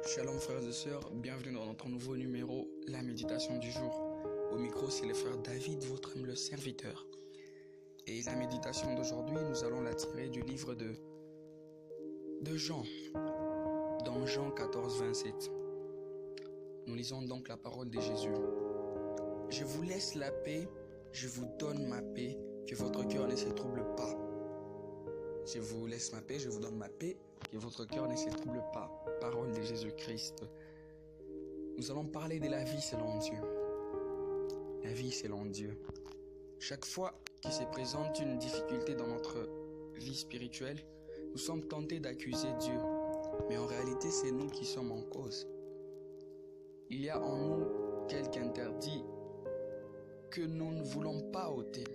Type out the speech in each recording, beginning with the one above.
Shalom frères et sœurs, bienvenue dans notre nouveau numéro, la méditation du jour. Au micro, c'est le frère David, votre humble serviteur. Et la méditation d'aujourd'hui, nous allons la tirer du livre de Jean, dans Jean 14, 27. Nous lisons donc la parole de Jésus. Je vous laisse la paix, je vous donne ma paix, que votre cœur ne se trouble pas. Je vous laisse ma paix, je vous donne ma paix, que votre cœur ne se trouble pas. Parole de Jésus-Christ. Nous allons parler de la vie selon Dieu. La vie selon Dieu. Chaque fois qu'il se présente une difficulté dans notre vie spirituelle, nous sommes tentés d'accuser Dieu. Mais en réalité, c'est nous qui sommes en cause. Il y a en nous quelque interdit que nous ne voulons pas ôter.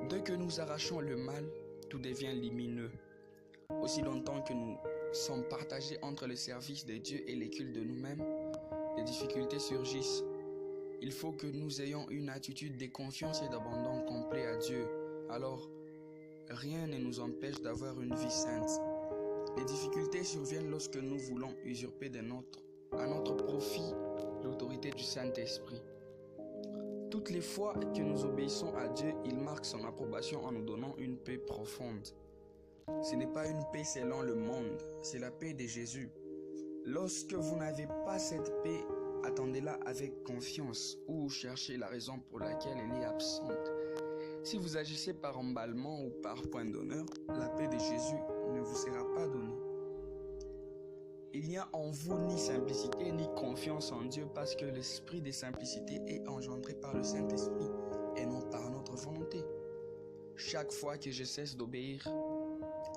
Dès que nous arrachons le mal, tout devient lumineux. Aussi longtemps que nous sommes partagés entre le service de Dieu et les cultes de nous-mêmes, les difficultés surgissent. Il faut que nous ayons une attitude de confiance et d'abandon complet à Dieu. Alors, rien ne nous empêche d'avoir une vie sainte. Les difficultés surviennent lorsque nous voulons usurper à notre profit l'autorité du Saint-Esprit. Toutes les fois que nous obéissons à Dieu, il marque son approbation en nous donnant une paix profonde. Ce n'est pas une paix selon le monde, c'est la paix de Jésus. Lorsque vous n'avez pas cette paix, attendez-la avec confiance ou cherchez la raison pour laquelle elle est absente. Si vous agissez par emballement ou par point d'honneur, la paix de Jésus ne vous sera pas donnée. Il n'y a en vous ni simplicité ni confiance en Dieu parce que l'esprit de simplicité est engendré par le Saint-Esprit et non par notre volonté. Chaque fois que je cesse d'obéir,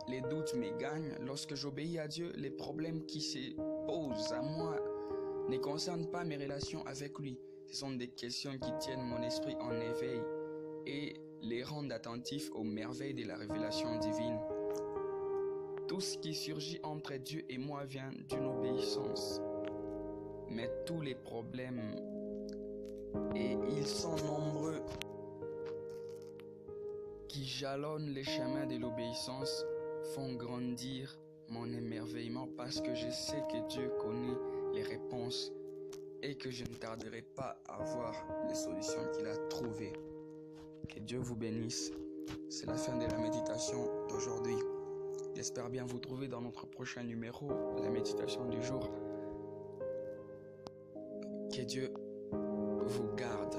les doutes me gagnent. Lorsque j'obéis à Dieu, les problèmes qui se posent à moi ne concernent pas mes relations avec lui. Ce sont des questions qui tiennent mon esprit en éveil et les rendent attentifs aux merveilles de la révélation divine. Tout ce qui surgit entre Dieu et moi vient d'une obéissance. Mais tous les problèmes, et ils sont nombreux, qui jalonnent les chemins de l'obéissance, font grandir mon émerveillement parce que je sais que Dieu connaît les réponses et que je ne tarderai pas à voir les solutions qu'il a trouvées. Que Dieu vous bénisse. C'est la fin de la méditation d'aujourd'hui. J'espère bien vous trouver dans notre prochain numéro, la méditation du jour. Que Dieu vous garde.